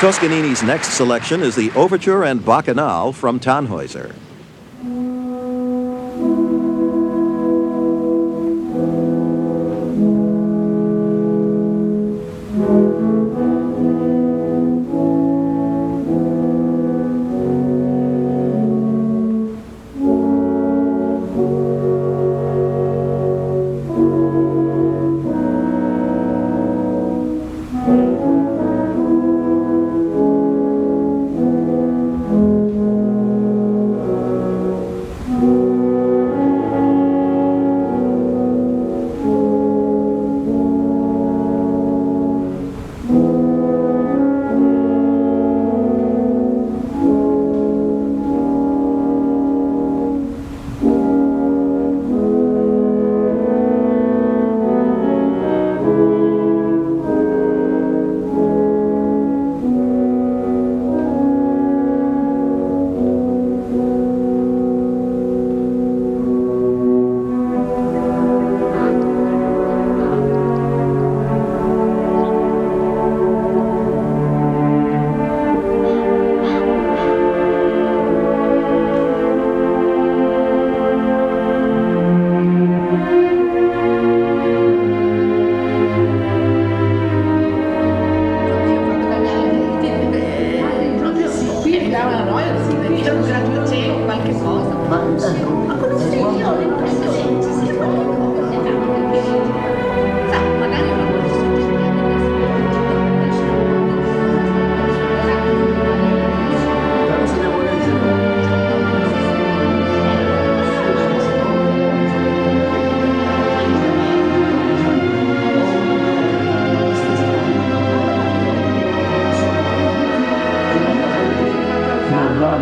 Toscanini's next selection is the Overture and Bacchanal from Tannhäuser.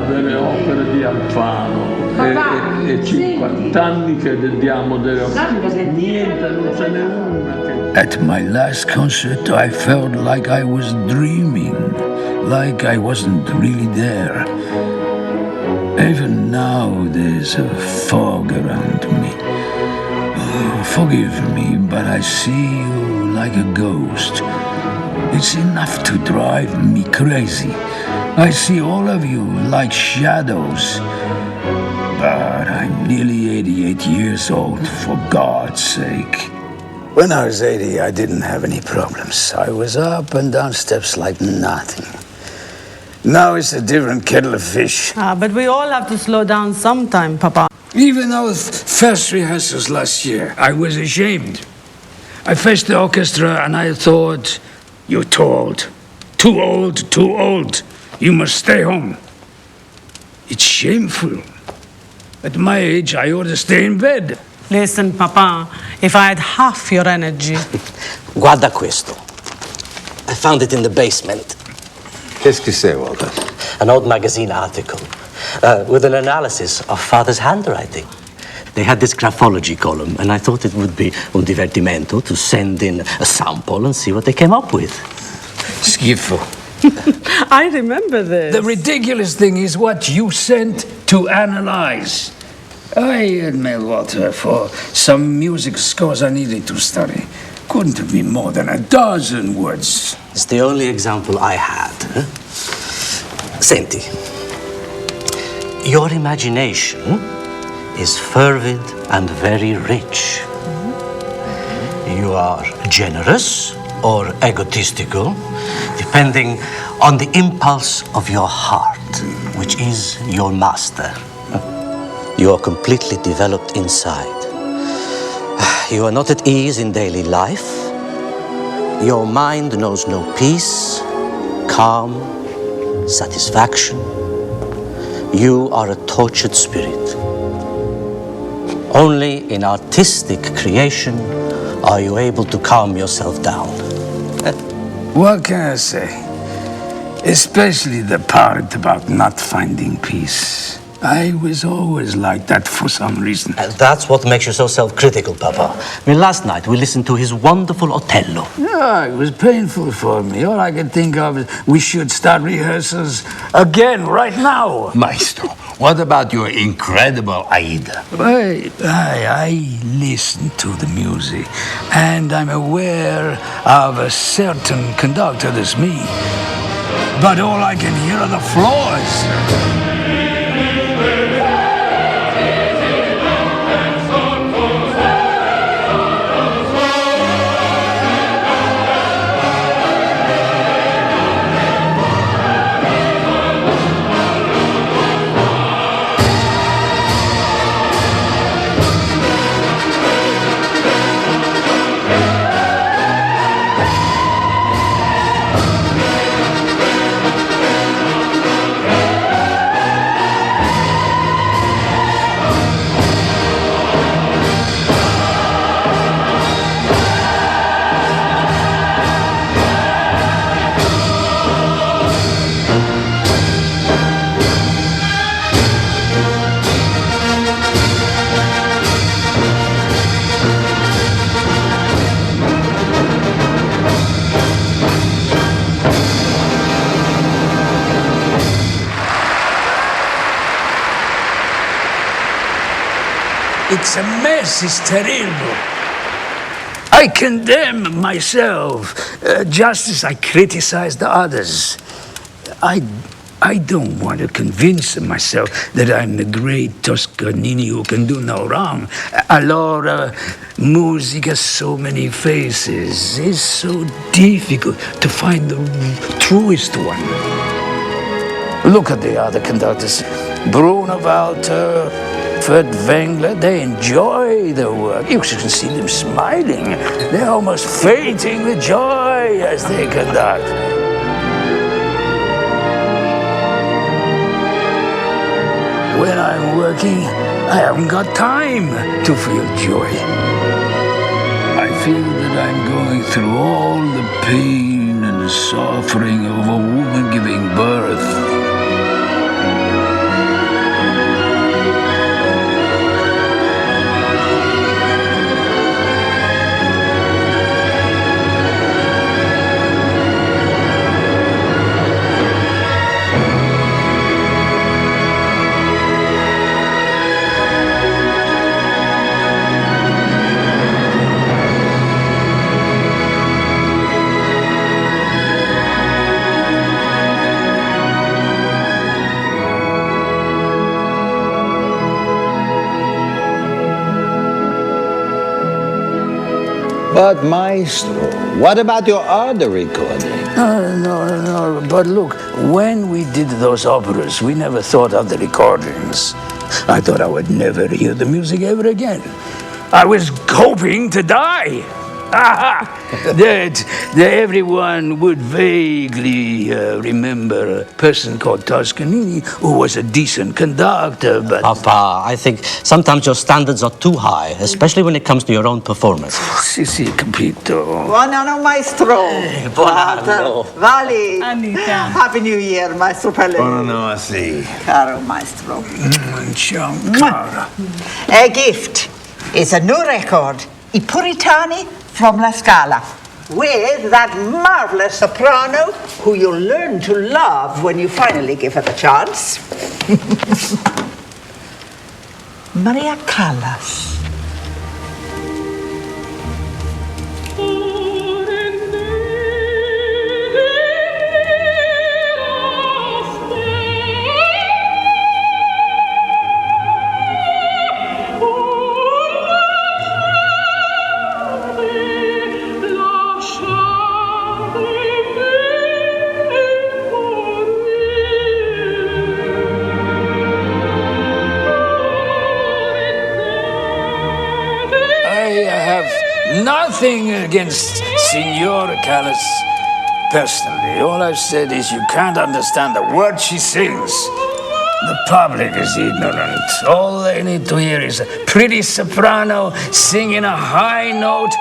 Delle opere di Alfano e 50 anni che diamo delle opere, niente, non ce n'è una che... At my last concert I felt like I was dreaming, like I wasn't really there. Even now there's a fog around me. Oh, forgive me, but I see you like a ghost. It's enough to drive me crazy. I see all of you like shadows. But I'm nearly 88 years old, for God's sake. When I was 80, I didn't have any problems. I was up and down steps like nothing. Now it's a different kettle of fish. But we all have to slow down sometime, Papa. Even those first rehearsals last year, I was ashamed. I faced the orchestra and I thought, you're too old. Too old, too old. You must stay home. It's shameful. At my age, I ought to stay in bed. Listen, Papa, if I had half your energy... Guarda questo. I found it in the basement. Qu'est-ce que c'est, Walter? An old magazine article with an analysis of Father's handwriting. They had this graphology column, and I thought it would be un divertimento to send in a sample and see what they came up with. Schifo. I remember this. The ridiculous thing is what you sent to analyze. I admit, Walter, for some music scores I needed to study. Couldn't have been more than a dozen words. It's the only example I had. Huh? Senti, your imagination is fervid and very rich. You are generous or egotistical, depending on the impulse of your heart, which is your master. You are completely developed inside. You are not at ease in daily life. Your mind knows no peace, calm, satisfaction. You are a tortured spirit. Only in artistic creation are you able to calm yourself down. What can I say? Especially the part about not finding peace. I was always like that for some reason. That's what makes you so self-critical, Papa. I mean, last night we listened to his wonderful Otello. Yeah, it was painful for me. All I could think of is we should start rehearsals again right now. Maestro, what about your incredible Aida? I listen to the music, and I'm aware of a certain conductor, that's me. but all I can hear are the floors. It's a mess, it's terrible. I condemn myself just as I criticize the others. I don't want to convince myself that I'm the great Toscanini who can do no wrong. Allora, music has so many faces. It's so difficult to find the truest one. Look at the other conductors. Bruno Walter, Fred Wengler, they enjoy their work. You can see them smiling. They're almost fainting with joy as they conduct. When I'm working, I haven't got time to feel joy. I feel that I'm going through all the pain and suffering of a woman giving birth. But Maestro, what about your other recording? No, but look, when we did those operas, we never thought of the recordings. I thought I would never hear the music ever again. I was hoping to die. That everyone would vaguely remember a person called Toscanini who was a decent conductor, but... Papa, I think sometimes your standards are too high, especially when it comes to your own performance. Sì, capito. Buon anno, maestro. Buon anno. Vali. Anita. Happy New Year, maestro Pelle. Buon anno, sì. Caro maestro. Ciao, cara. A gift is a new record, I Puritani from La Scala, with that marvelous soprano who you'll learn to love when you finally give her the chance. Maria Callas. Nothing against Signora Callas personally. All I've said is you can't understand a word she sings. The public is ignorant. All they need to hear is a pretty soprano singing a high note.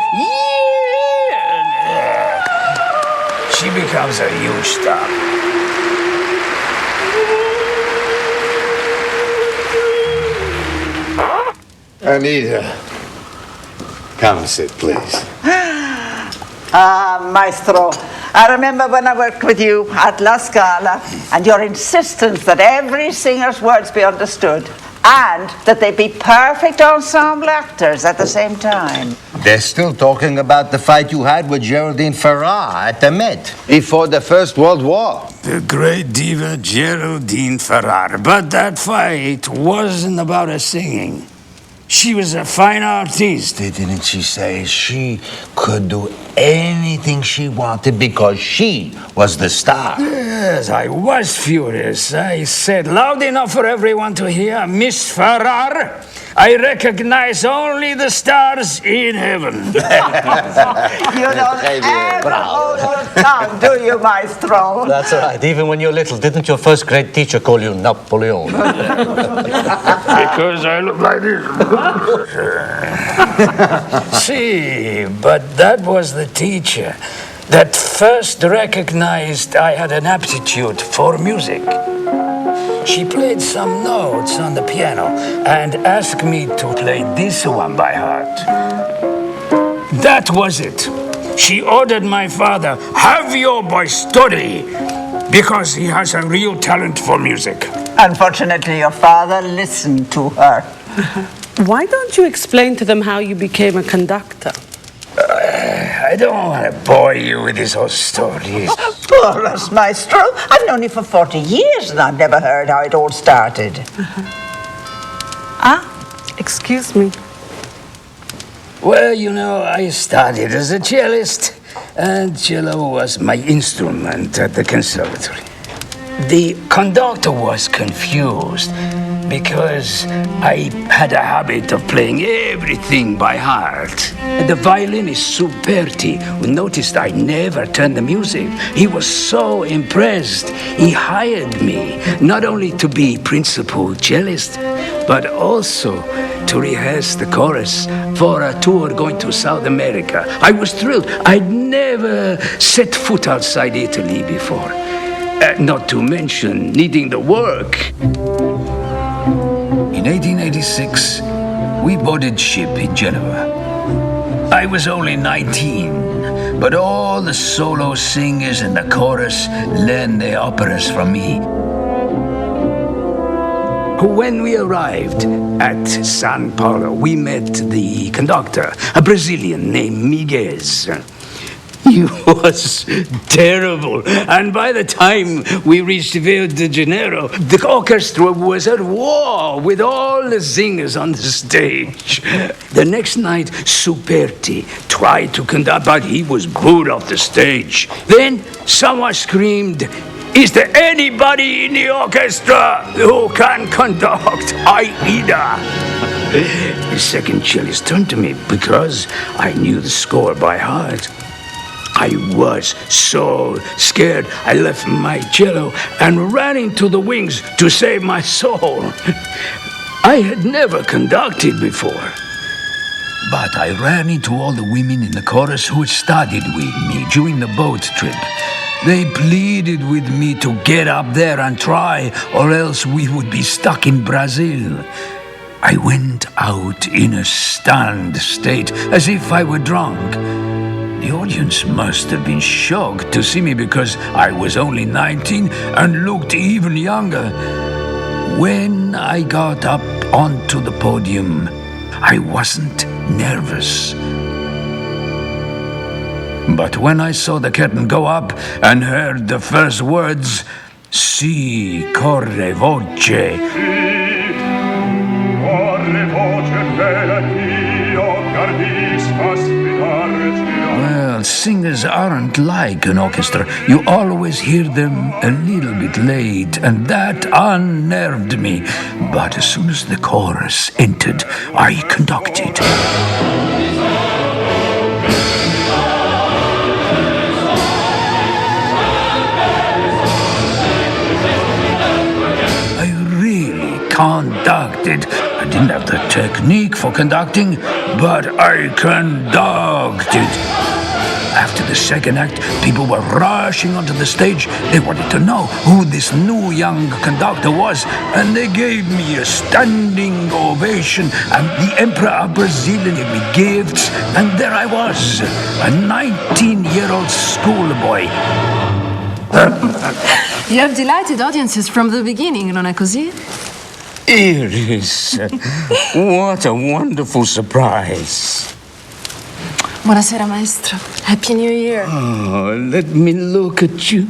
Yeah. She becomes a huge star. Anita, come sit, please. Maestro, I remember when I worked with you at La Scala and your insistence that every singer's words be understood. and that they be perfect ensemble actors at the same time. They're still talking about the fight you had with Geraldine Farrar at the Met before the First World War. The great diva Geraldine Farrar. But that fight wasn't about her singing. She was a fine artist. Didn't she say she could do anything she wanted because she was the star? Yes, I was furious. I said loud enough for everyone to hear, Miss Farrar, I recognize only the stars in heaven. You don't ever hold your tongue, do you, maestro? That's right. Even when you're little, didn't your first grade teacher call you Napoleon? Because I look like this. See, but that was the teacher that first recognized I had an aptitude for music. She played some notes on the piano and asked me to play this one by heart. That was it. She ordered my father, have your boy study, because he has a real talent for music. Unfortunately, your father listened to her. Why don't you explain to them how you became a conductor? I don't want to bore you with these old stories. Poor us, maestro. I've known you for 40 years and I've never heard how it all started. Excuse me. Well, you know, I started as a cellist, and cello was my instrument at the conservatory. The conductor was confused because I had a habit of playing everything by heart. The violinist Superti, who noticed I never turned the music, he was so impressed. He hired me not only to be principal cellist, but also to rehearse the chorus for a tour going to South America. I was thrilled. I'd never set foot outside Italy before. Not to mention needing the work. In 1886, we boarded ship in Genoa. I was only 19, but all the solo singers and the chorus learned their operas from me. When we arrived at San Paulo, we met the conductor, a Brazilian named Miguel. He was terrible. And by the time we reached Rio de Janeiro, the orchestra was at war with all the singers on the stage. The next night, Superti tried to conduct, but he was booed off the stage. Then someone screamed, "Is there anybody in the orchestra who can conduct Aida?" The second cellist turned to me because I knew the score by heart. I was so scared, I left my cello and ran into the wings to save my soul. I had never conducted before. But I ran into all the women in the chorus who had studied with me during the boat trip. They pleaded with me to get up there and try, or else we would be stuck in Brazil. I went out in a stunned state, as if I were drunk. The audience must have been shocked to see me because I was only 19 and looked even younger. When I got up onto the podium, I wasn't nervous. But when I saw the curtain go up and heard the first words, "Si corre voce," well, singers aren't like an orchestra. You always hear them a little bit late, and that unnerved me. But as soon as the chorus entered, I conducted. I really conducted. I didn't have the technique for conducting, but I conducted. After the second act, people were rushing onto the stage. They wanted to know who this new young conductor was, and they gave me a standing ovation, and the Emperor of Brazil gave me gifts, and there I was, a 19-year-old schoolboy. You have delighted audiences from the beginning, non è così? Iris, what a wonderful surprise. Buonasera, maestro. Happy New Year. Oh, let me look at you.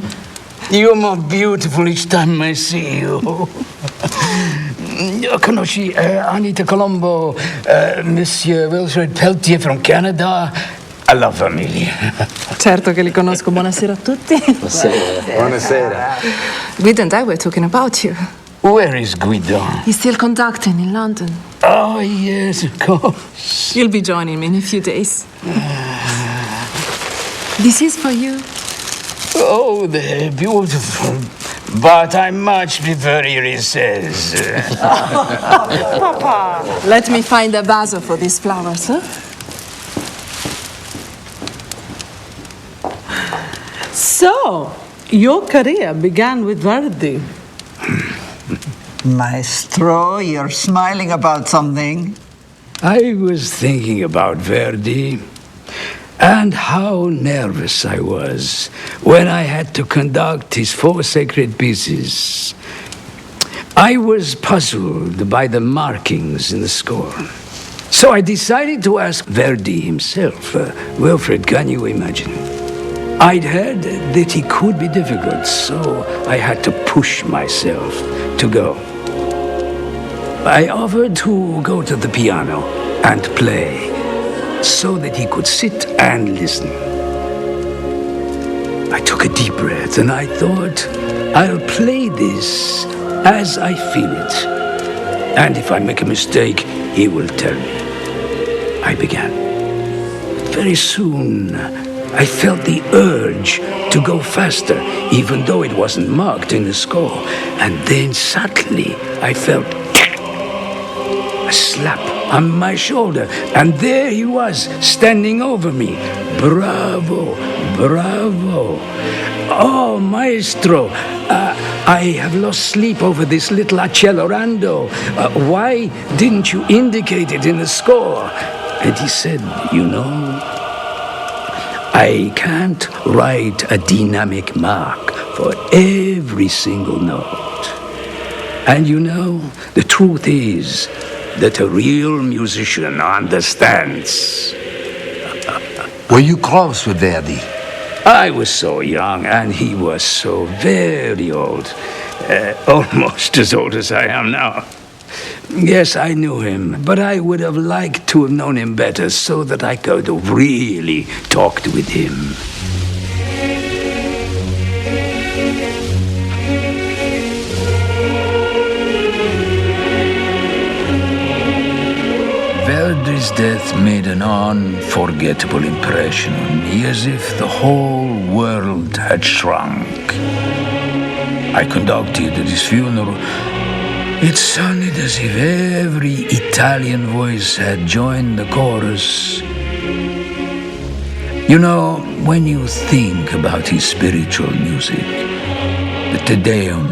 You're more beautiful each time I see you. Conosci Anita Colombo, Monsieur Wilfred Peltier from Canada, alla famiglia. Certo che li conosco. Buonasera a tutti. Buonasera. Guido and I were talking about you. Where is Guido? He's still conducting in London. Oh, yes, of course. You'll be joining me in a few days. This is for you. Oh, they're beautiful. But I much prefer Iris's. Papa. Let me find a vase for these flowers, huh? So, your career began with Verdi. Maestro, you're smiling about something. I was thinking about Verdi and how nervous I was when I had to conduct his 4 sacred pieces. I was puzzled by the markings in the score. So I decided to ask Verdi himself. Wilfred, can you imagine? I'd heard that he could be difficult, so I had to push myself to go. I offered to go to the piano and play so that he could sit and listen. I took a deep breath and I thought, I'll play this as I feel it. And if I make a mistake, he will tell me. I began. Very soon, I felt the urge to go faster, even though it wasn't marked in the score. And then suddenly, I felt a slap on my shoulder, and there he was, standing over me. Bravo, bravo. Oh, maestro, I have lost sleep over this little acceleramento. Why didn't you indicate it in the score? And he said, you know, I can't write a dynamic mark for every single note. And you know, the truth is that a real musician understands. Were you close with Verdi? I was so young and he was so very old. Almost as old as I am now. Yes, I knew him, but I would have liked to have known him better so that I could have really talked with him. Verdi's death made an unforgettable impression on me, as if the whole world had shrunk. I conducted at his funeral. It sounded as if every Italian voice had joined the chorus. You know, when you think about his spiritual music, the Te Deum,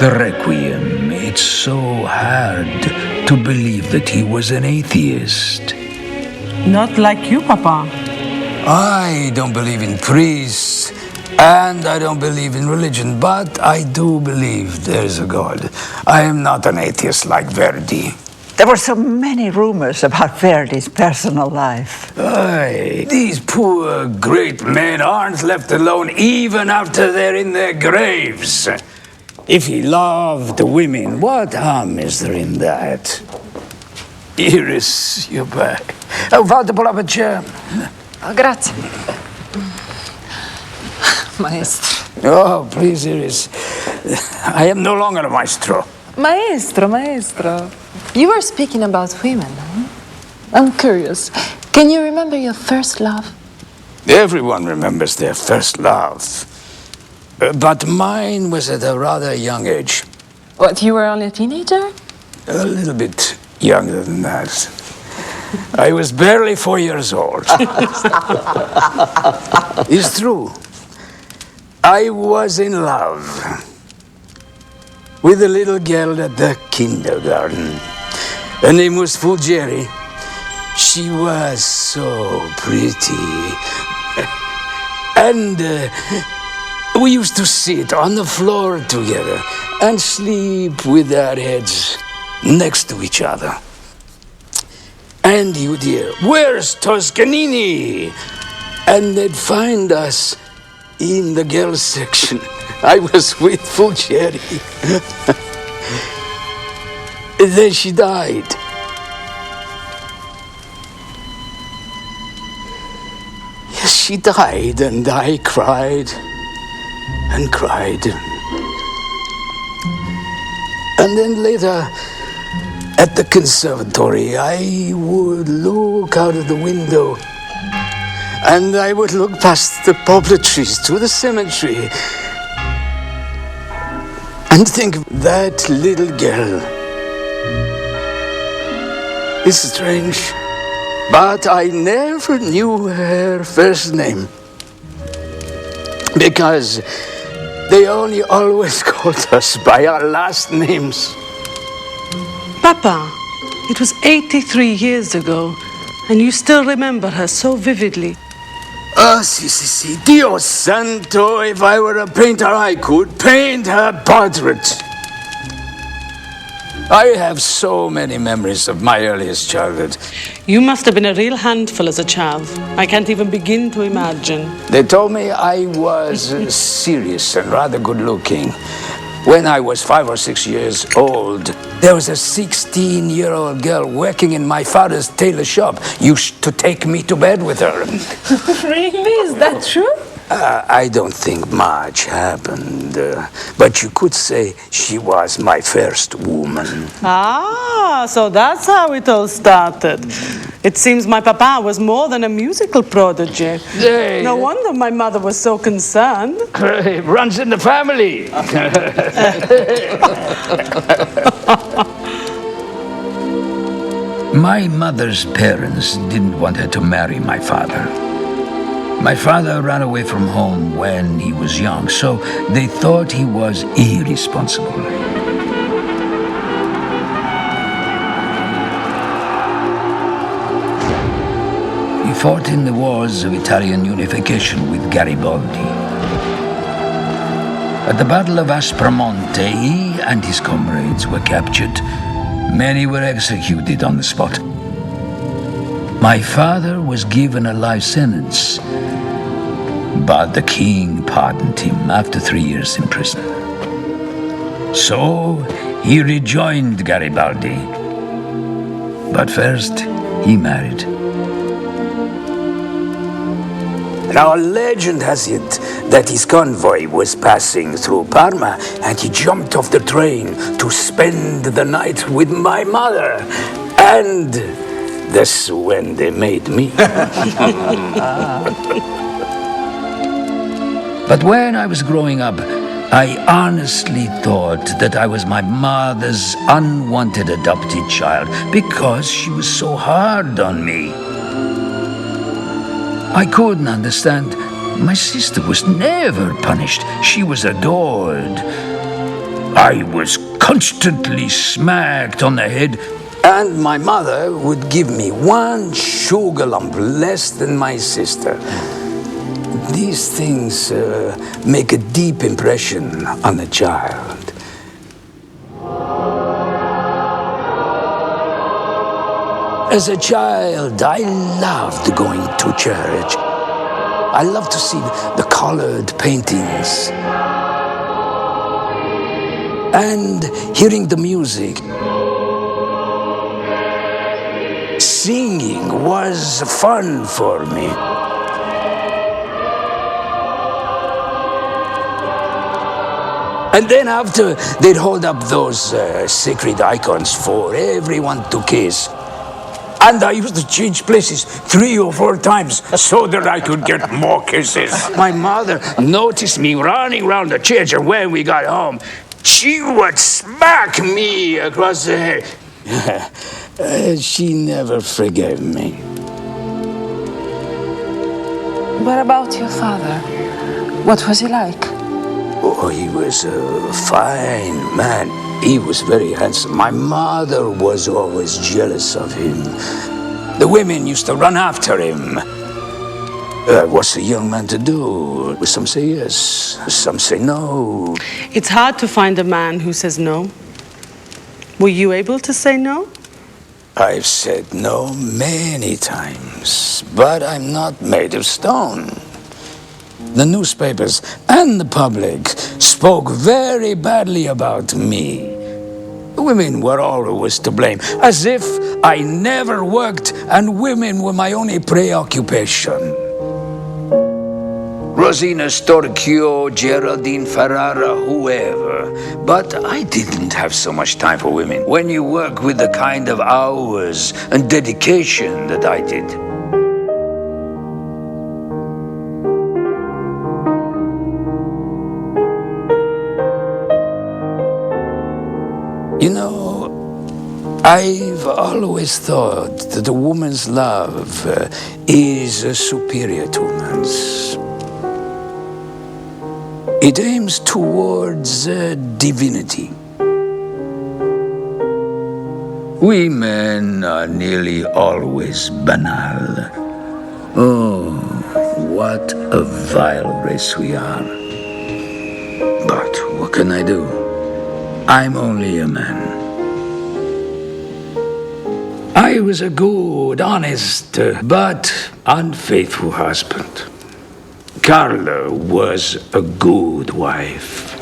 the Requiem, it's so hard to believe that he was an atheist. Not like you, Papa. I don't believe in priests, and I don't believe in religion, but I do believe there is a God. I am not an atheist like Verdi. There were so many rumors about Verdi's personal life. Aye, these poor great men aren't left alone even after they're in their graves. If he loved women, what harm is there in that? Iris, you're back. Oh, fate pull up a chair. Oh, grazie. Maestro. Oh, please, Iris. I am no longer a maestro. Maestro. You were speaking about women. I'm curious. Can you remember your first love? Everyone remembers their first love. But mine was at a rather young age. What, you were only a teenager? A little bit younger than that. I was barely 4 years old. It's true. I was in love with a little girl at the kindergarten. Her name was Fulgeri. She was so pretty. And we used to sit on the floor together and sleep with our heads next to each other. And you dear, where's Toscanini? And they'd find us in the girls' section. I was with Fulcieri. Then she died. Yes, she died, and I cried and cried. And then later, at the conservatory, I would look out of the window, and I would look past the poplar trees to the cemetery and think, that little girl. It's strange, but I never knew her first name because they only always called us by our last names. Papa, it was 83 years ago, and you still remember her so vividly. Oh, si. Dio santo, if I were a painter, I could paint her portrait. I have so many memories of my earliest childhood. You must have been a real handful as a child. I can't even begin to imagine. They told me I was serious and rather good-looking. When I was 5 or 6 years old, there was a 16-year-old girl working in my father's tailor shop. Used to take me to bed with her. Really? Is that true? I don't think much happened, but you could say she was my first woman. Ah, so that's how it all started. It seems my papa was more than a musical prodigy. Hey. No wonder my mother was so concerned. It runs in the family. My mother's parents didn't want her to marry my father. My father ran away from home when he was young, so they thought he was irresponsible. He fought in the wars of Italian unification with Garibaldi. At the Battle of Aspromonte, he and his comrades were captured. Many were executed on the spot. My father was given a life sentence, but the king pardoned him after 3 years in prison. So he rejoined Garibaldi. But first, he married. Now, legend has it that his convoy was passing through Parma and he jumped off the train to spend the night with my mother. And that's when they made me. But when I was growing up, I honestly thought that I was my mother's unwanted adopted child because she was so hard on me. I couldn't understand. My sister was never punished. She was adored. I was constantly smacked on the head, and my mother would give me one sugar lump less than my sister. These things make a deep impression on a child. As a child, I loved going to church. I loved to see the colored paintings and hearing the music. Singing was fun for me. And then after, they'd hold up those sacred icons for everyone to kiss. And I used to change places 3 or 4 times so that I could get more kisses. My mother noticed me running around the church, and when we got home, she would smack me across the head. She never forgave me. What about your father? What was he like? Oh, he was a fine man. He was very handsome. My mother was always jealous of him. The women used to run after him. What's a young man to do? Some say yes, some say no. It's hard to find a man who says no. Were you able to say no? I've said no many times, but I'm not made of stone. The newspapers and the public spoke very badly about me. Women were always to blame, as if I never worked and women were my only preoccupation. Rosina Storchio, Geraldine Ferrara, whoever. But I didn't have so much time for women. When you work with the kind of hours and dedication that I did. You know, I've always thought that a woman's love is superior to man's. It aims towards divinity. We men are nearly always banal. Oh, what a vile race we are. But what can I do? I'm only a man. I was a good, honest, but unfaithful husband. Carla was a good wife.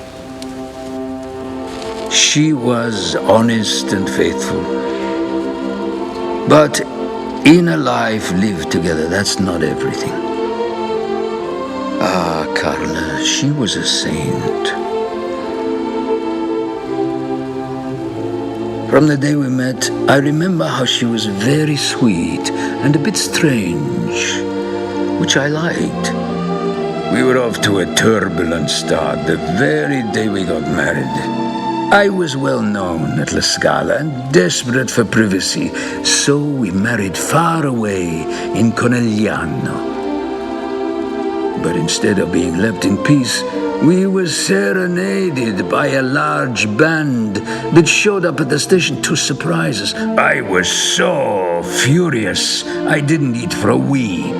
She was honest and faithful. But in a life lived together, that's not everything. Ah, Carla, she was a saint. From the day we met, I remember how she was very sweet and a bit strange, which I liked. We were off to a turbulent start the very day we got married. I was well known at La Scala and desperate for privacy, so we married far away in Conegliano. But instead of being left in peace, we were serenaded by a large band that showed up at the station to surprise us. I was so furious, I didn't eat for a week.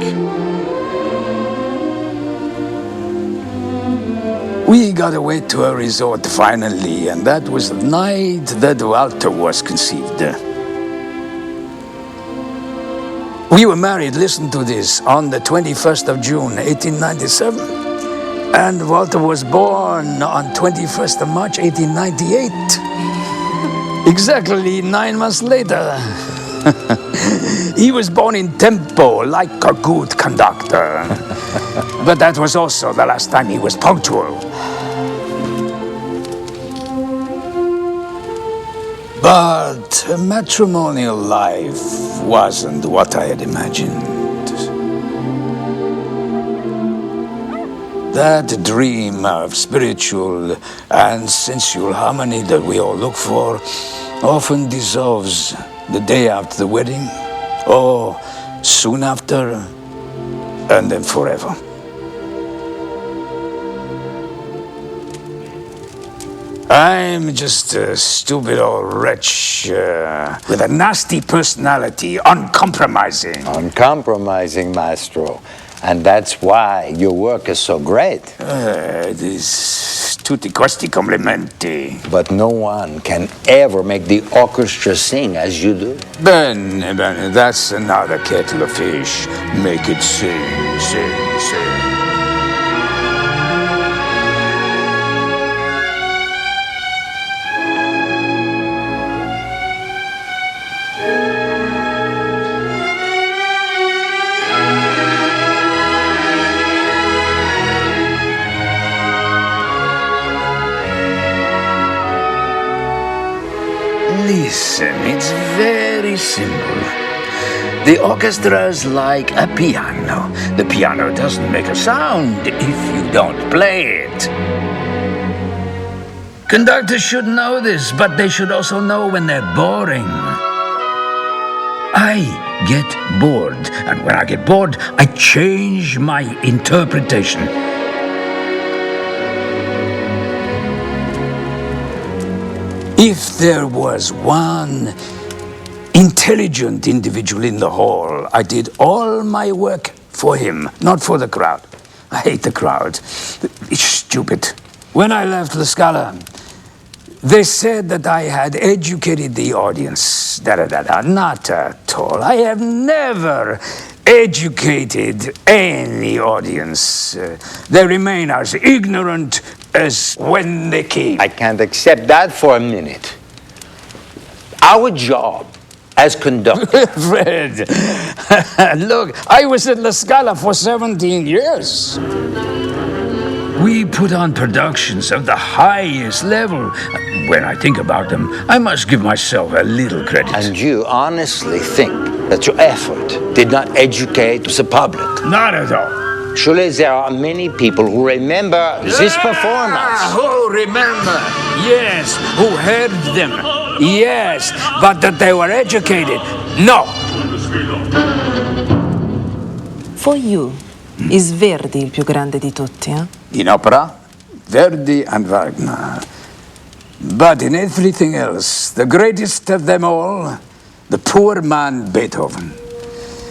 We got away to a resort finally, and that was the night that Walter was conceived. We were married, listen to this, on the 21st of June, 1897. And Walter was born on 21st of March, 1898. Exactly 9 months later. He was born in tempo, like a good conductor. But that was also the last time he was punctual. But matrimonial life wasn't what I had imagined. That dream of spiritual and sensual harmony that we all look for often dissolves the day after the wedding, or soon after, and then forever. I'm just a stupid old wretch with a nasty personality, uncompromising. Uncompromising, maestro. And that's why your work is so great. It is tutti questi complimenti. But no one can ever make the orchestra sing as you do. Ben, that's another kettle of fish. Make it sing, sing, sing. Listen, it's very simple. The orchestra is like a piano. The piano doesn't make a sound if you don't play it. Conductors should know this, but they should also know when they're boring. I get bored, and when I get bored, I change my interpretation. If there was one intelligent individual in the hall, I did all my work for him, not for the crowd. I hate the crowd. It's stupid. When I left La Scala, They said that I had educated the audience. Not at all. I have never educated any audience. They remain as ignorant as when they came. I can't accept that for a minute. Our job as conductor. Fred, look, I was at La Scala for 17 years. We put on productions of the highest level. When I think about them, I must give myself a little credit. And you honestly think that your effort did not educate the public? Not at all. Surely there are many people who remember this performance. Who remember? Yes. Who heard them? Yes. But that they were educated? No. For you, is Verdi il più grande di tutti, eh? In opera, Verdi and Wagner. But in everything else, the greatest of them all, the poor man Beethoven.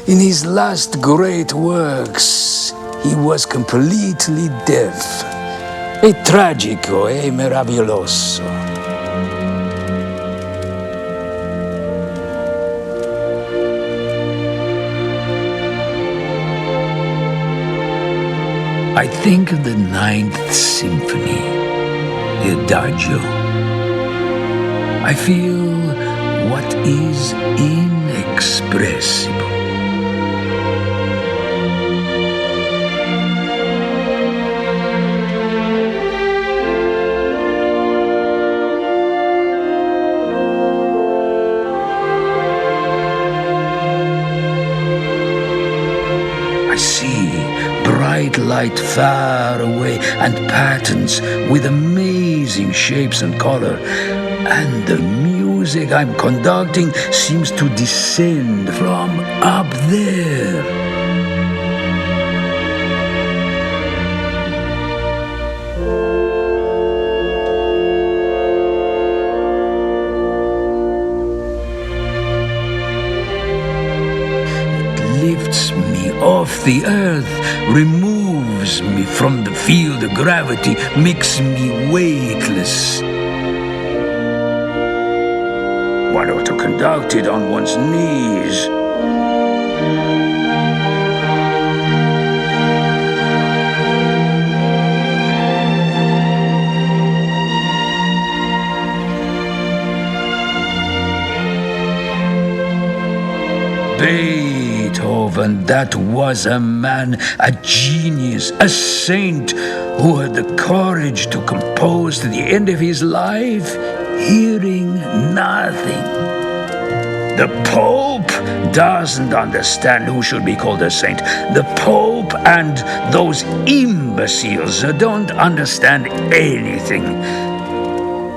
In his last great works, he was completely deaf. E tragico e meraviglioso. I think of the Ninth Symphony, the Adagio. I feel what is inexpressible. I see bright light far away and patterns with amazing shapes and color. And the music I'm conducting seems to descend from up there. Lifts me off the earth, removes me from the field of gravity, makes me weightless. One ought to conduct it on one's knees. Beethoven, that was a man, a genius, a saint, who had the courage to compose to the end of his life, hearing nothing. The Pope doesn't understand who should be called a saint. The Pope and those imbeciles don't understand anything.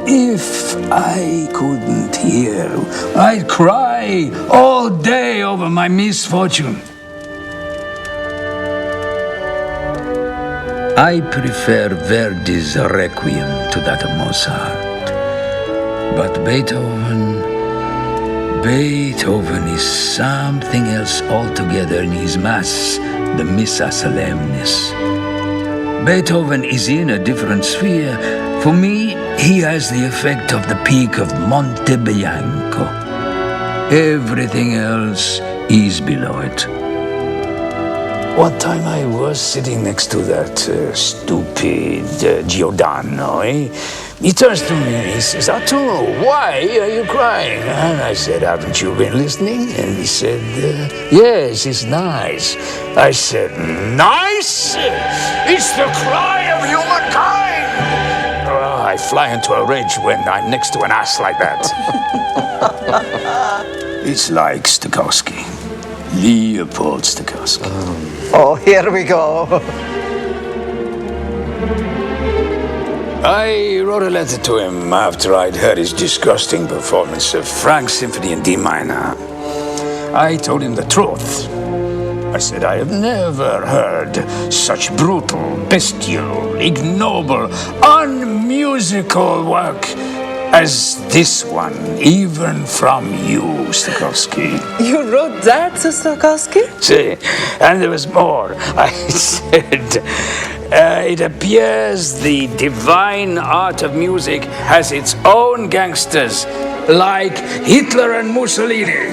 If I couldn't hear, I'd cry all day over my misfortune. I prefer Verdi's Requiem to that of Mozart. But Beethoven is something else altogether in his Mass, the Missa Solemnis. Beethoven is in a different sphere. For me, he has the effect of the peak of Monte Bianco. Everything else is below it. One time I was sitting next to that stupid Giordano, He turns to me and he says, Arturo, why are you crying? And I said, haven't you been listening? And he said, yes, it's nice. I said, nice? It's the cry of humankind. Oh, I fly into a rage when I'm next to an ass like that. It's like Stokowski. Leopold Stokowski. Oh, here we go. I wrote a letter to him after I'd heard his disgusting performance of Frank's Symphony in D minor. I told him the truth. I said, I have never heard such brutal, bestial, ignoble, unmusical work as this one, even from you, Stokowski. You wrote that to Stokowski? See, and there was more. I said, It appears the divine art of music has its own gangsters, like Hitler and Mussolini.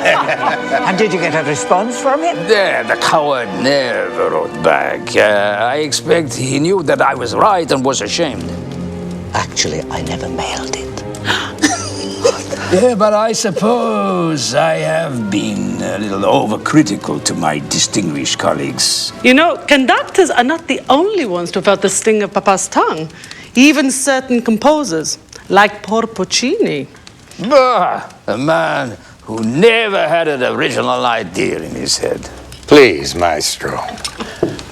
And did you get a response from him? The coward never wrote back. I expect he knew that I was right and was ashamed. Actually, I never mailed it. Yeah, but I suppose I have been a little overcritical to my distinguished colleagues. You know, conductors are not the only ones to have felt the sting of Papa's tongue. Even certain composers, like poor Puccini. Bah! A man who never had an original idea in his head. Please, maestro.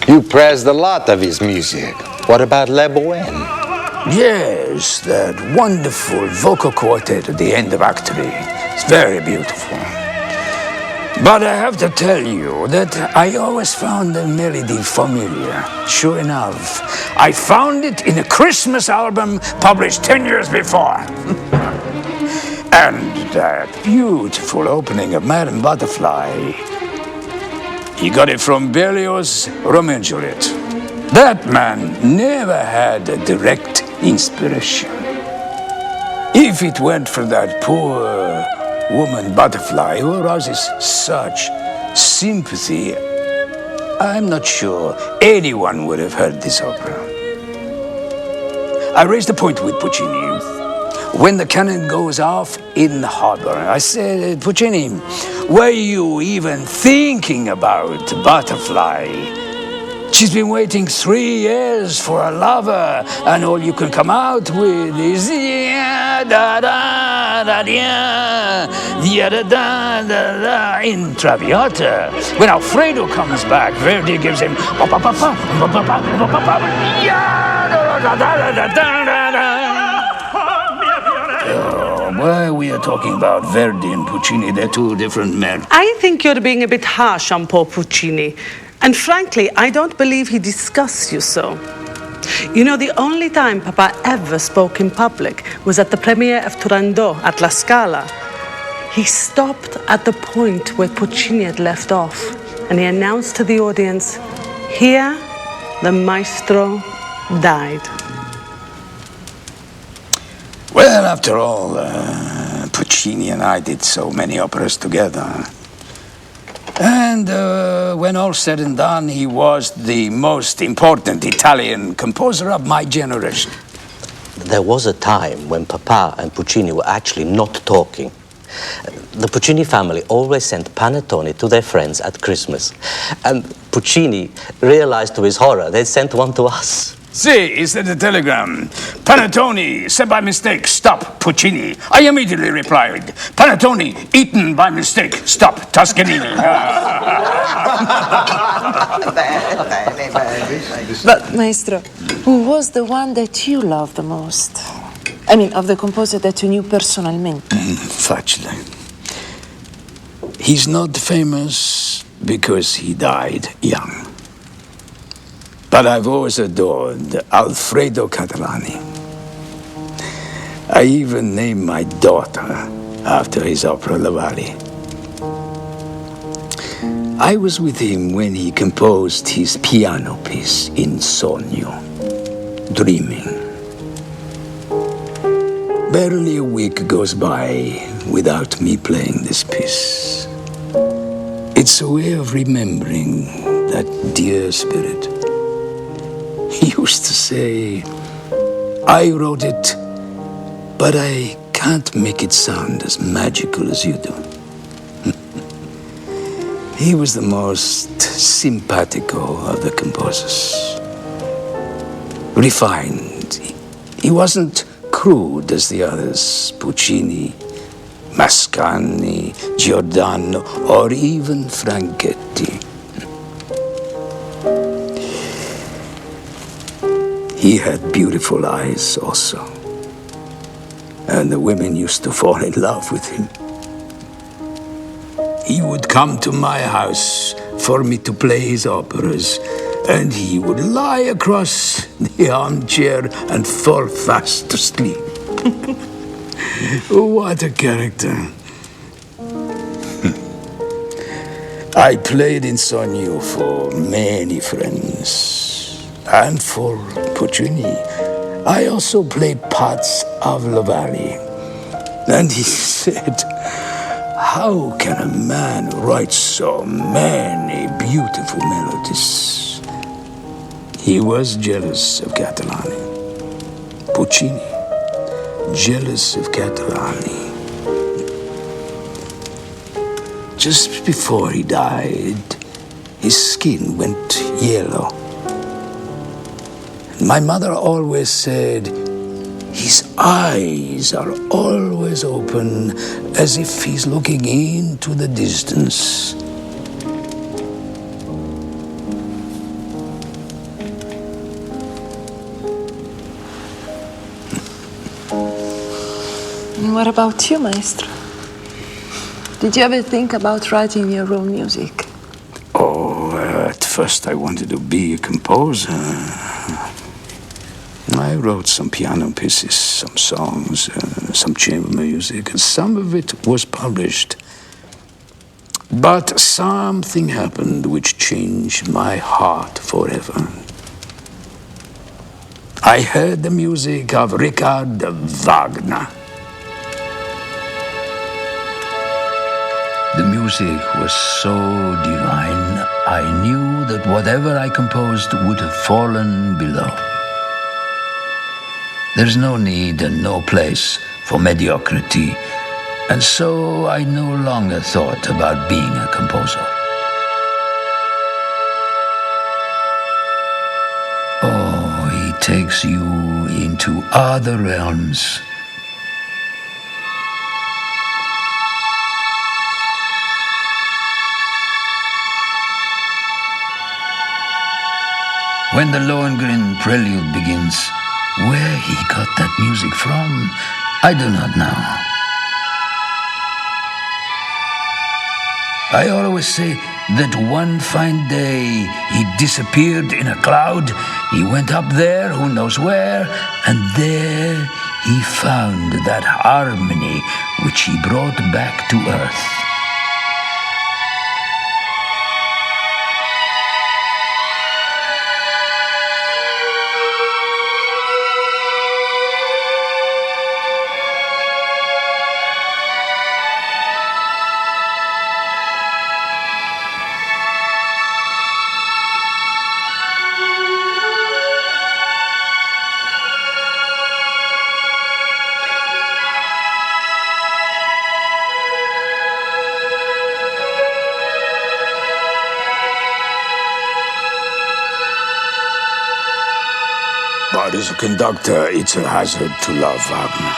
You praised a lot of his music. What about Le Bohème? Yes, that wonderful vocal quartet at the end of Act 3. It's very beautiful. But I have to tell you that I always found the melody familiar. Sure enough, I found it in a Christmas album published 10 years before. And that beautiful opening of Madame Butterfly, he got it from Berlioz' Romeo and Juliet. That man never had a direct inspiration. If it weren't for that poor woman butterfly who arouses such sympathy, I'm not sure anyone would have heard this opera. I raised the point with Puccini. When the cannon goes off in the harbor, I said, Puccini, were you even thinking about Butterfly? She's been waiting 3 years for a lover, and all you can come out with is da da da da da da da in Traviata. When Alfredo comes back, Verdi gives him well, we are talking about Verdi and Puccini. They're two different men. I think you're being a bit harsh on poor Puccini. And frankly, I don't believe he discussed you so. You know, the only time Papa ever spoke in public was at the premiere of Turandot at La Scala. He stopped at the point where Puccini had left off, and he announced to the audience, here, the maestro died. Well, after all, Puccini and I did so many operas together. And when all said and done, he was the most important Italian composer of my generation. There was a time when Papa and Puccini were actually not talking. The Puccini family always sent panettone to their friends at Christmas. And Puccini realized to his horror they'd sent one to us. See, he sent a telegram. Panettone, sent by mistake, stop, Puccini. I immediately replied, Panettone, eaten by mistake, stop, Toscanini. But, Maestro, who was the one that you loved the most? I mean, of the composer that you knew personalmente. Facile. He's not famous because he died young. But I've always adored Alfredo Catalani. I even named my daughter after his opera La Valle. I was with him when he composed his piano piece in Sogno, Dreaming. Barely a week goes by without me playing this piece. It's a way of remembering that dear spirit. He used to say, I wrote it, but I can't make it sound as magical as you do. He was the most simpatico of the composers. Refined. He wasn't crude as the others, Puccini, Mascagni, Giordano, or even Franchetti. He had beautiful eyes also. And the women used to fall in love with him. He would come to my house for me to play his operas, and he would lie across the armchair and fall fast asleep. What a character. I played in Sogno for many friends. And for Puccini, I also played parts of La Valley. And he said, how can a man write so many beautiful melodies? He was jealous of Catalani. Puccini, jealous of Catalani. Just before he died, his skin went yellow. My mother always said, his eyes are always open, as if he's looking into the distance. And what about you, maestro? Did you ever think about writing your own music? Oh, at first I wanted to be a composer. I wrote some piano pieces, some songs, some chamber music, and some of it was published. But something happened which changed my heart forever. I heard the music of Richard Wagner. The music was so divine, I knew that whatever I composed would have fallen below. There's no need and no place for mediocrity, and so I no longer thought about being a composer. Oh, he takes you into other realms. When the Lohengrin prelude begins, where he got that music from, I do not know. I always say that one fine day he disappeared in a cloud, he went up there, who knows where, and there he found that harmony which he brought back to earth. But as a conductor, it's a hazard to love Wagner.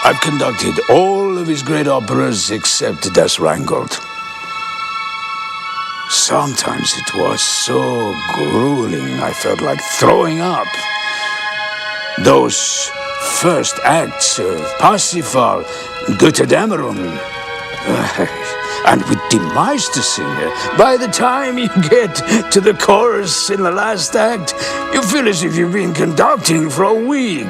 I've conducted all of his great operas except Das Rheingold. Sometimes it was so grueling, I felt like throwing up. Those first acts of Parsifal, Götterdämmerung, and with Die Meistersinger, by the time you get to the chorus in the last act, you feel as if you've been conducting for a week.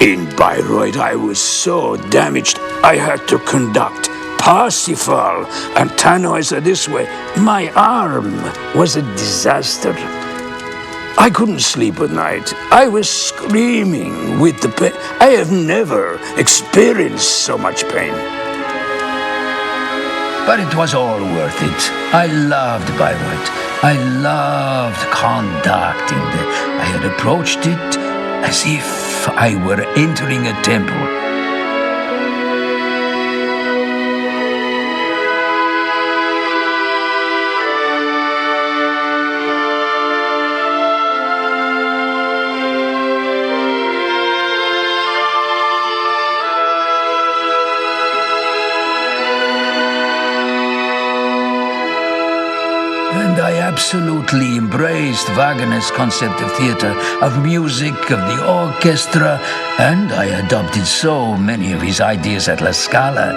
In Bayreuth, I was so damaged, I had to conduct Parsifal and Tannhäuser this way. My arm was a disaster. I couldn't sleep at night. I was screaming with the pain. I have never experienced so much pain. But it was all worth it. I loved Bayreuth. I loved conducting. I had approached it as if I were entering a temple. And I absolutely embraced Wagner's concept of theater, of music, of the orchestra, and I adopted so many of his ideas at La Scala.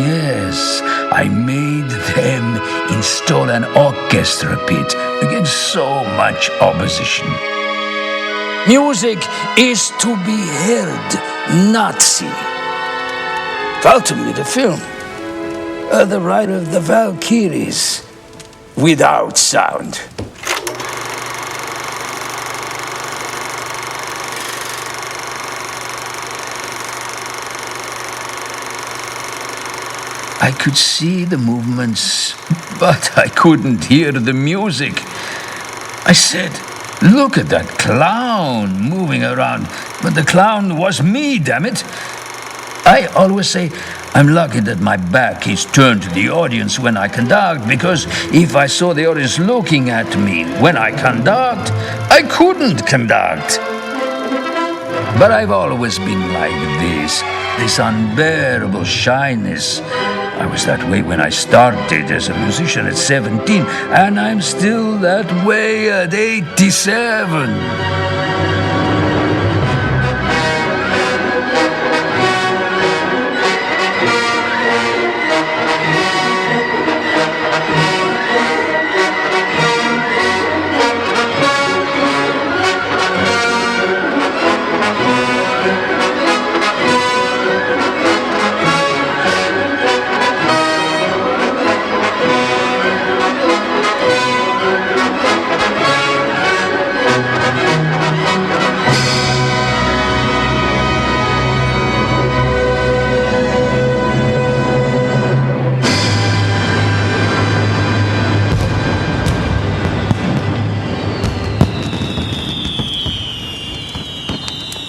Yes, I made them install an orchestra pit against so much opposition. Music is to be heard, not seen. Ultimately, the film, The Ride of the Valkyries, without sound. I could see the movements, but I couldn't hear the music. I said, "Look at that clown moving around." But the clown was me, damn it. I always say I'm lucky that my back is turned to the audience when I conduct, because if I saw the audience looking at me when I conduct, I couldn't conduct. But I've always been like this unbearable shyness. I was that way when I started as a musician at 17, and I'm still that way at 87.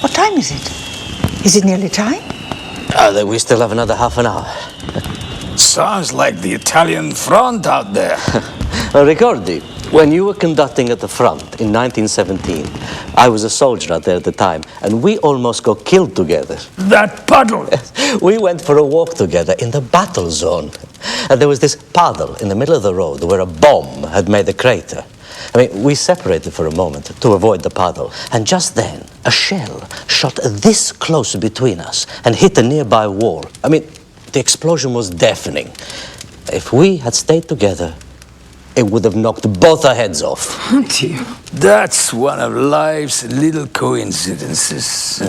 What time is it? Is it nearly time? We still have another half an hour. Sounds like the Italian front out there. Ricordi, when you were conducting at the front in 1917, I was a soldier out there at the time, and we almost got killed together. That puddle! We went for a walk together in the battle zone. And there was this puddle in the middle of the road where a bomb had made a crater. I mean, we separated for a moment to avoid the puddle. And just then, a shell shot this close between us and hit a nearby wall. I mean, the explosion was deafening. If we had stayed together, it would have knocked both our heads off. Oh, dear. That's one of life's little coincidences.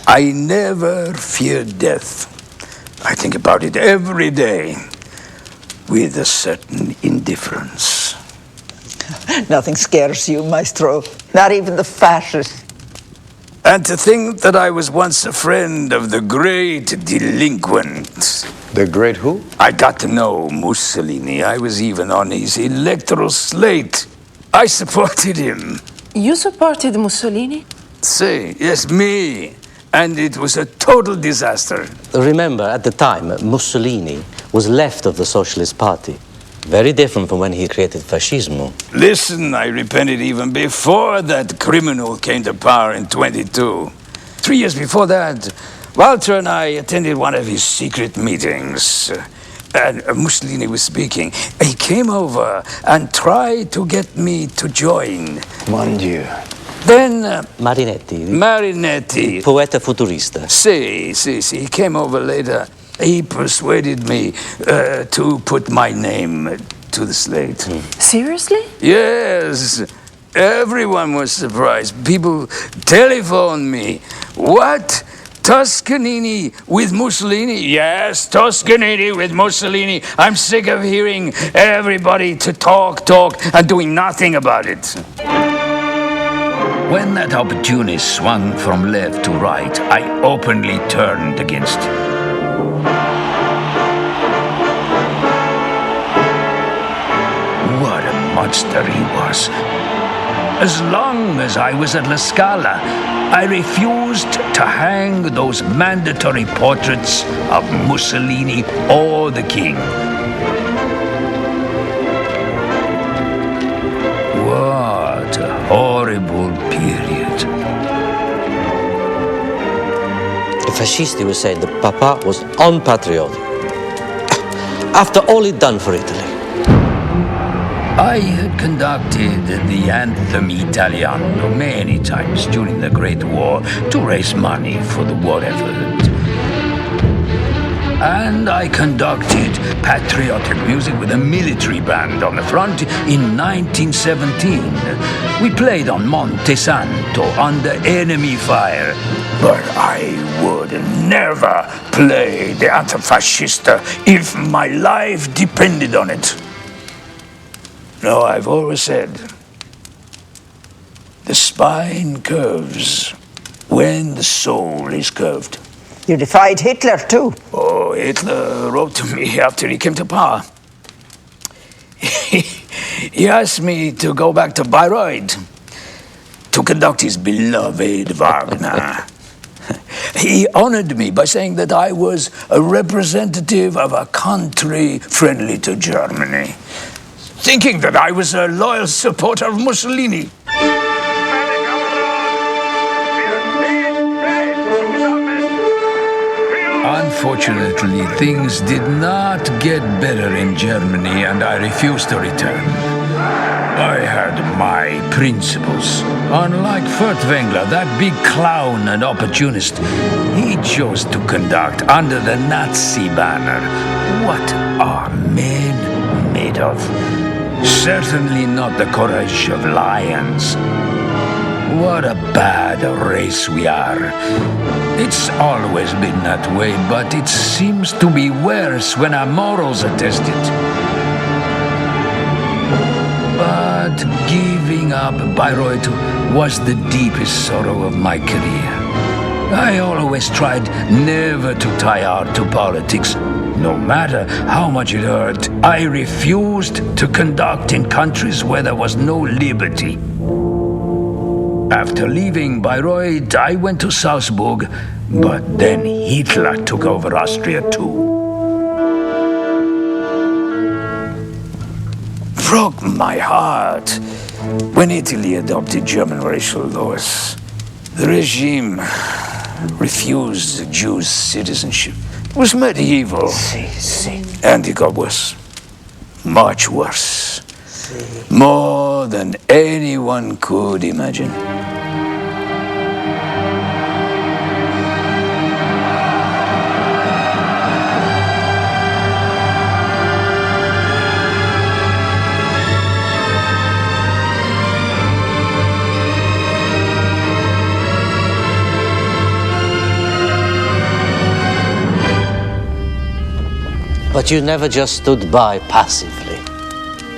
I never fear death. I think about it every day with a certain indifference. Nothing scares you, maestro. Not even the fascists. And to think that I was once a friend of the great delinquent. The great who? I got to know Mussolini. I was even on his electoral slate. I supported him. You supported Mussolini? Say, yes, me. And it was a total disaster. Remember, at the time, Mussolini was left of the Socialist Party. Very different from when he created fascismo. Listen, I repented even before that criminal came to power in 22. 3 years before that, Walter and I attended one of his secret meetings. And Mussolini was speaking. He came over and tried to get me to join. Mon Dieu. Then... Marinetti. Poeta futurista. Sì. He came over later. He persuaded me to put my name to the slate. Seriously? Yes. Everyone was surprised. People telephoned me. What? Toscanini with Mussolini? Yes, Toscanini with Mussolini. I'm sick of hearing everybody to talk, and doing nothing about it. When that opportunist swung from left to right, I openly turned against him. What a monster he was. As long as I was at La Scala, I refused to hang those mandatory portraits of Mussolini or the king. What a horrible period. The fascisti were saying that Papa was unpatriotic. After all he'd done for Italy. I had conducted the anthem Italiano many times during the Great War to raise money for the war effort. And I conducted patriotic music with a military band on the front in 1917. We played on Monte Santo under enemy fire. But I would never play the antifascista if my life depended on it. No, I've always said, the spine curves when the soul is curved. You defied Hitler, too. Oh, Hitler wrote to me after he came to power. He asked me to go back to Bayreuth to conduct his beloved Wagner. He honored me by saying that I was a representative of a country friendly to Germany, thinking that I was a loyal supporter of Mussolini. Unfortunately, things did not get better in Germany, and I refused to return. I had my principles. Unlike Furtwängler, that big clown and opportunist, he chose to conduct under the Nazi banner. What are men made of? Certainly not the courage of lions. What a bad race we are. It's always been that way, but it seems to be worse when our morals are tested. But giving up Bayreuth was the deepest sorrow of my career. I always tried never to tie art to politics. No matter how much it hurt, I refused to conduct in countries where there was no liberty. After leaving Bayreuth, I went to Salzburg, but then Hitler took over Austria too. Broke my heart when Italy adopted German racial laws. The regime refused the Jews' citizenship. It was medieval. And it got worse. Much worse. More than anyone could imagine. But you never just stood by passively.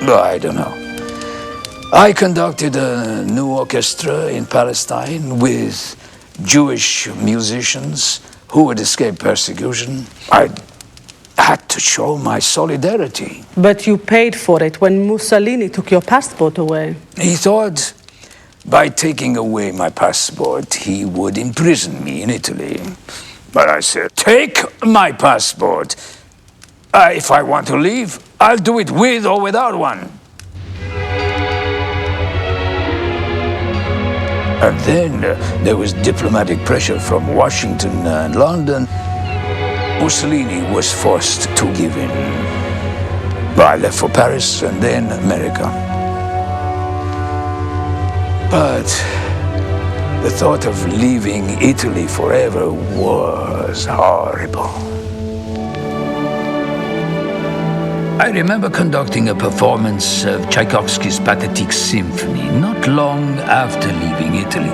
I don't know. I conducted a new orchestra in Palestine with Jewish musicians who had escaped persecution. I had to show my solidarity. But you paid for it when Mussolini took your passport away. He thought by taking away my passport, he would imprison me in Italy. But I said, take my passport. If I want to leave, I'll do it with or without one. And then there was diplomatic pressure from Washington and London. Mussolini was forced to give in. I left for Paris and then America. But the thought of leaving Italy forever was horrible. I remember conducting a performance of Tchaikovsky's Pathetic Symphony not long after leaving Italy,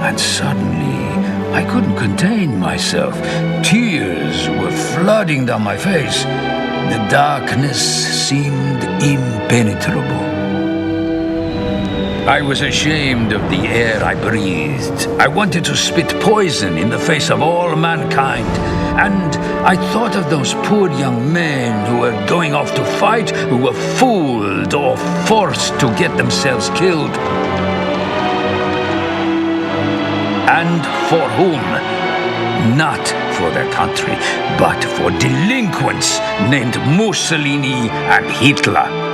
and suddenly I couldn't contain myself. Tears were flooding down my face. The darkness seemed impenetrable. I was ashamed of the air I breathed. I wanted to spit poison in the face of all mankind. And I thought of those poor young men who were going off to fight, who were fooled or forced to get themselves killed. And for whom? Not for their country, but for delinquents named Mussolini and Hitler.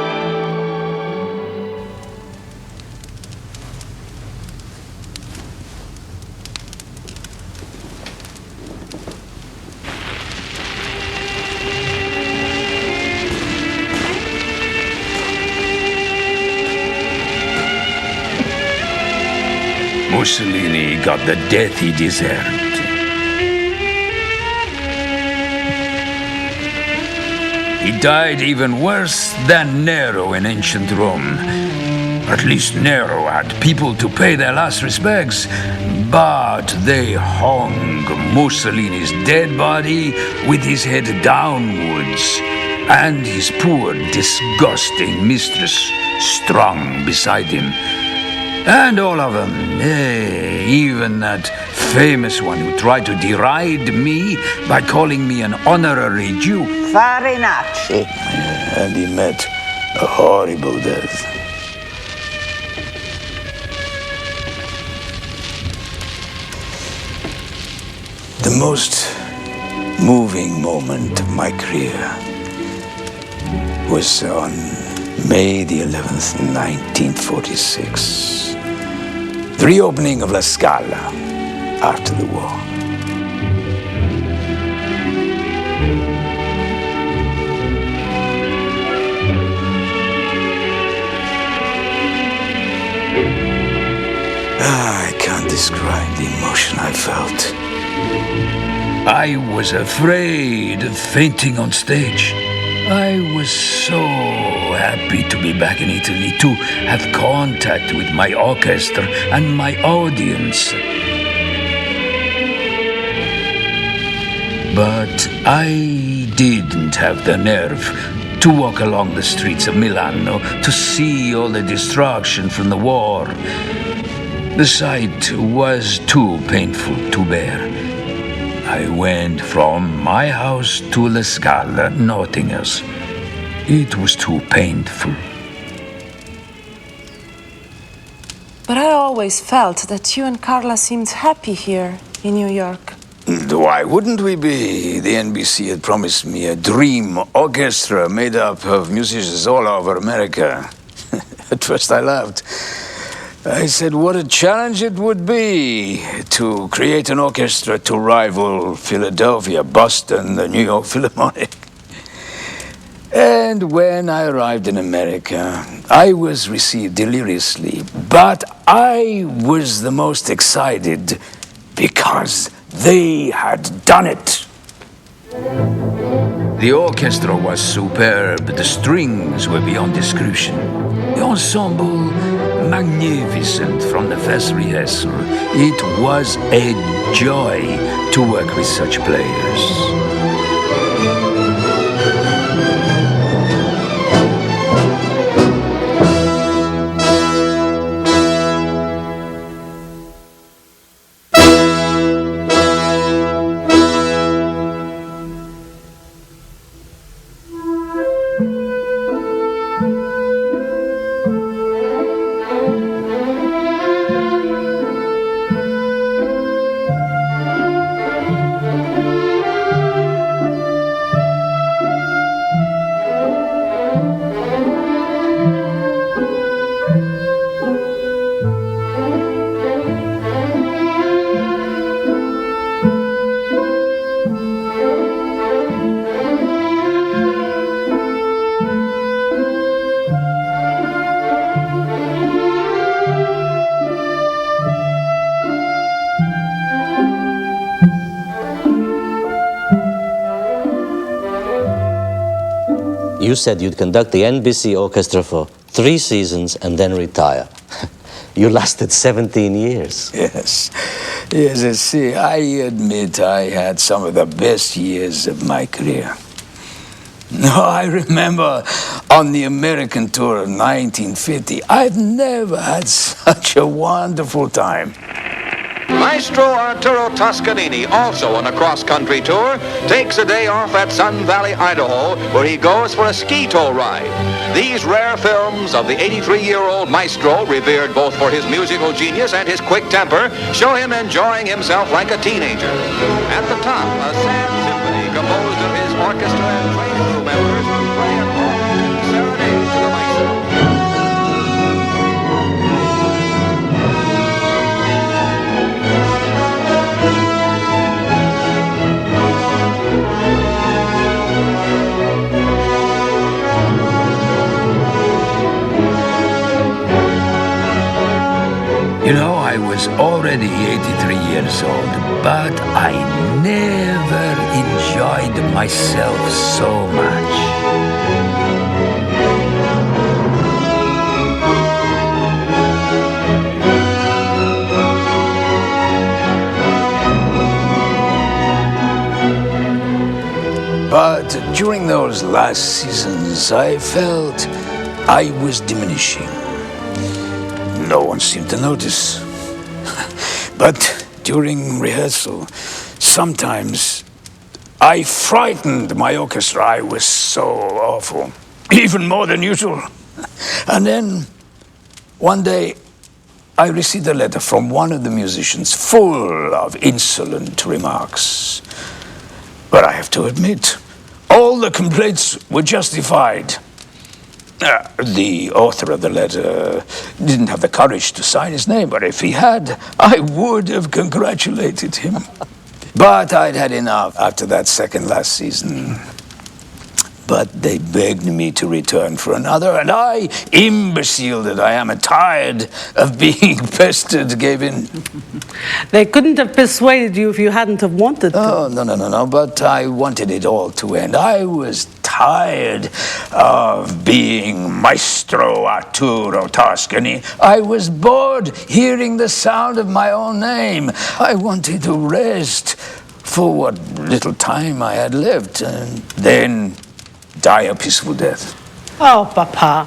Mussolini got the death he deserved. He died even worse than Nero in ancient Rome. At least Nero had people to pay their last respects, but they hung Mussolini's dead body with his head downwards, and his poor, disgusting mistress strung beside him. And all of them, even that famous one who tried to deride me by calling me an honorary Jew. Farinacci. And he met a horrible death. The most moving moment of my career was on May the 11th, 1946. The reopening of La Scala after the war. I can't describe the emotion I felt. I was afraid of fainting on stage. I was so happy to be back in Italy, to have contact with my orchestra and my audience. But I didn't have the nerve to walk along the streets of Milano to see all the destruction from the war. The sight was too painful to bear. I went from my house to La Scala, nothing else. It was too painful. But I always felt that you and Carla seemed happy here in New York. Why wouldn't we be? The NBC had promised me a dream orchestra made up of musicians all over America. At first I laughed. I said what a challenge it would be to create an orchestra to rival Philadelphia, Boston, the New York Philharmonic. And when I arrived in America, I was received deliriously, but I was the most excited because they had done it. The orchestra was superb, the strings were beyond description. The ensemble, magnificent from the first rehearsal. It was a joy to work with such players. You said you'd conduct the NBC orchestra for 3 seasons and then retire. You lasted 17 years. Yes. Yes, see, I admit I had some of the best years of my career. No, I remember on the American tour of 1950, I've never had such a wonderful time. Maestro Arturo Toscanini, also on a cross-country tour, takes a day off at Sun Valley, Idaho, where he goes for a ski tow ride. These rare films of the 83-year-old maestro, revered both for his musical genius and his quick temper, show him enjoying himself like a teenager. At the top, a sad symphony composed of his orchestra and train crew members play an all-you-can serenade to the maestro. You know, I was already 83 years old, but I never enjoyed myself so much. But during those last seasons, I felt I was diminishing. no one seemed to notice. But during rehearsal, sometimes I frightened my orchestra. I was so awful, even more than usual. And then one day, I received a letter from one of the musicians full of insolent remarks. But I have to admit, all the complaints were justified. The author of the letter didn't have the courage to sign his name, but if he had, I would have congratulated him. But I'd had enough after that second last season. But they begged me to return for another, and I, imbecile that I am, tired of being pestered, gave in. They couldn't have persuaded you if you hadn't have wanted to. Oh, no, but I wanted it all to end. I was tired of being Maestro Arturo Toskanini. I was bored hearing the sound of my own name. I wanted to rest for what little time I had left, and then die a peaceful death. Oh, Papa.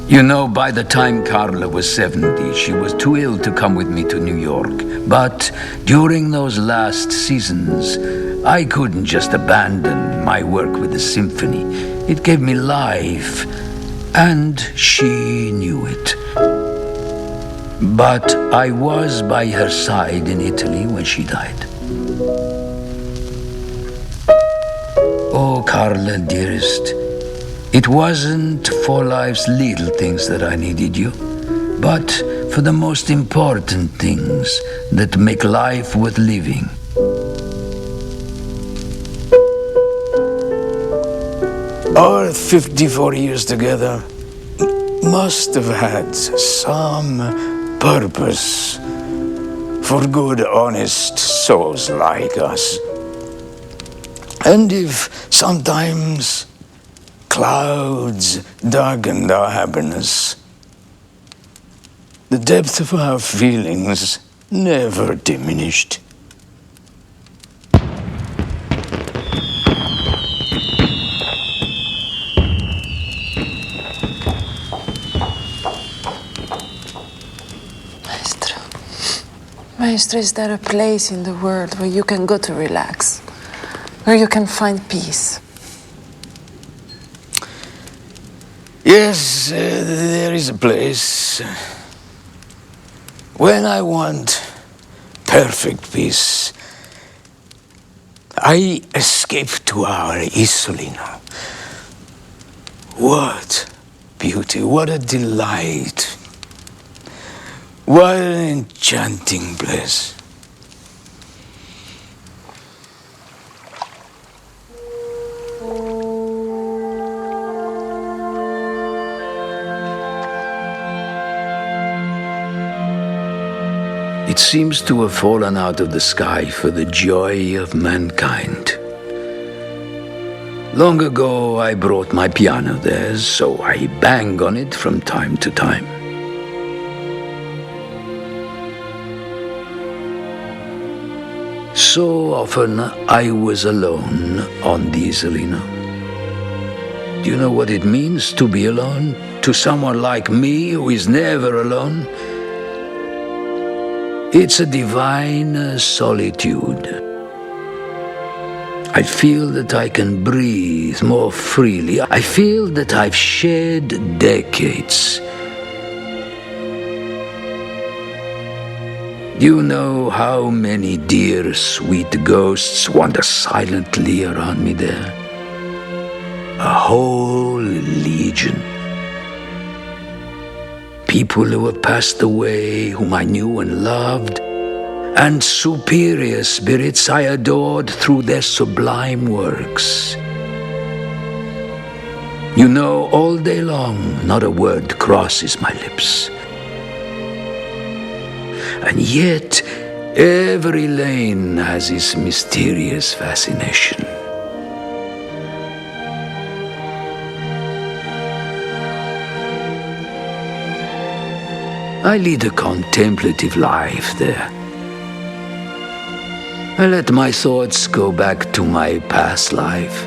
You know, by the time Carla was 70, she was too ill to come with me to New York. But during those last seasons, I couldn't just abandon my work with the symphony. It gave me life, and she knew it. But I was by her side in Italy when she died. Oh, Carla, dearest, it wasn't for life's little things that I needed you, but for the most important things that make life worth living. Our 54 years together must have had some purpose for good, honest souls like us. And if sometimes clouds darkened our happiness, the depth of our feelings never diminished. Maestro, is there a place in the world where you can go to relax, where you can find peace? Yes, there is a place. When I want perfect peace, I escape to our Isolino. What beauty, what a delight. What an enchanting place. It seems to have fallen out of the sky for the joy of mankind. Long ago, I brought my piano there, so I bang on it from time to time. So often I was alone on the Isolino. Do you know what it means to be alone? To someone like me who is never alone? It's a divine solitude. I feel that I can breathe more freely. I feel that I've shed decades. You know how many dear, sweet ghosts wander silently around me there? A whole legion. People who have passed away, whom I knew and loved, and superior spirits I adored through their sublime works. You know, all day long, not a word crosses my lips. And yet, every lane has its mysterious fascination. I lead a contemplative life there. I let my thoughts go back to my past life.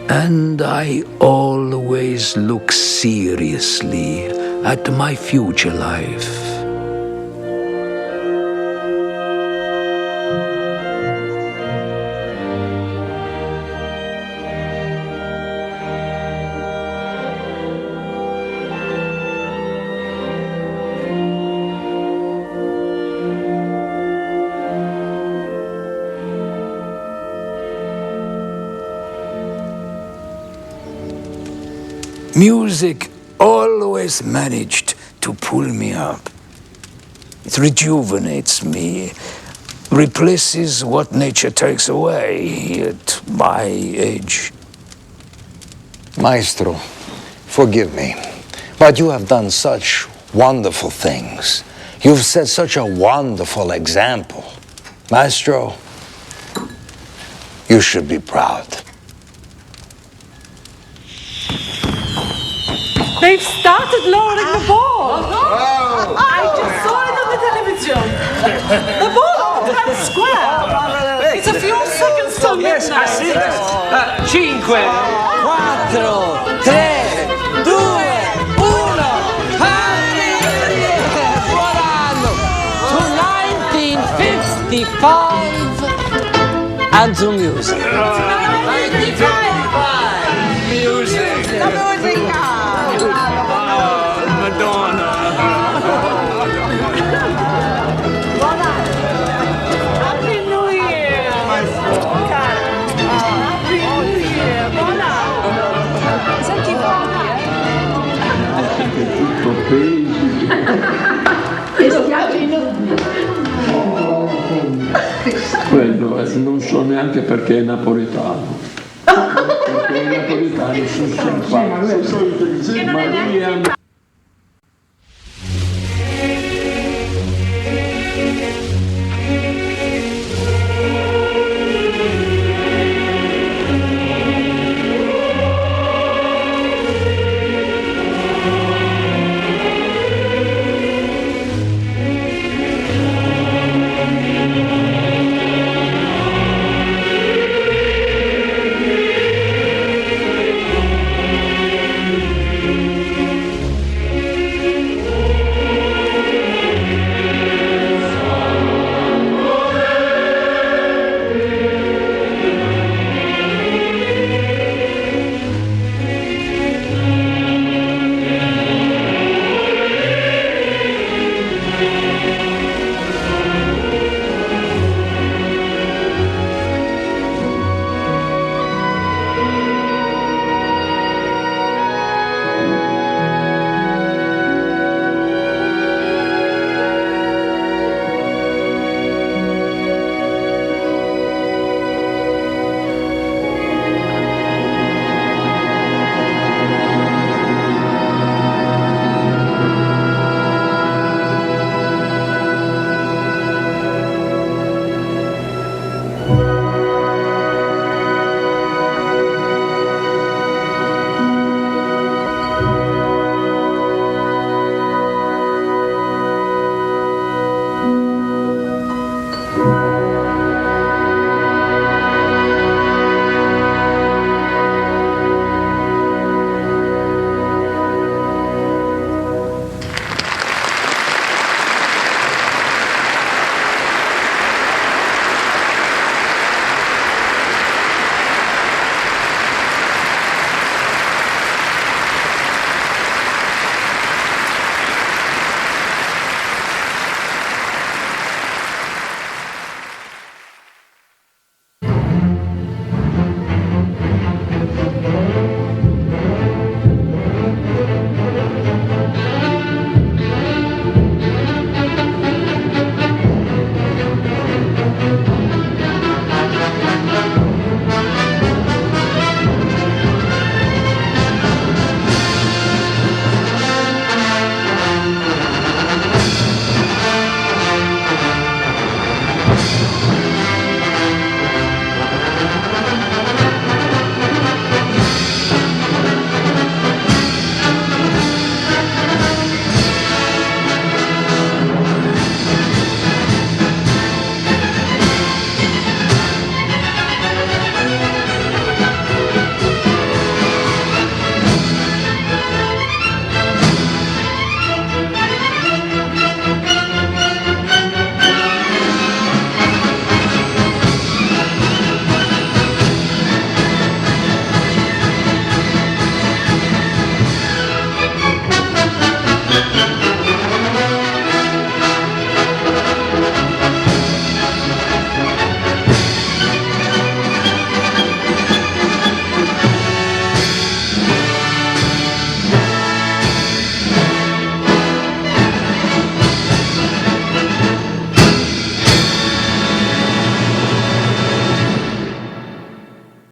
And I always look seriously at my future life. Music always managed to pull me up. It rejuvenates me, replaces what nature takes away at my age. Maestro, forgive me, but you have done such wonderful things. You've set such a wonderful example. Maestro, you should be proud. They've started lowering the ball. Oh. I just saw it on the television. The ball on Times Square. It's a few seconds till midnight. 5, 4, 3, 2, 1. Buon anno to 1955 and to music. 1955. Music. La musica. Madonna. Happy New Year. Happy New Year. Buon anno. Senti Quello non so neanche perché è napoletano. Perché i napoletani sono simpatici.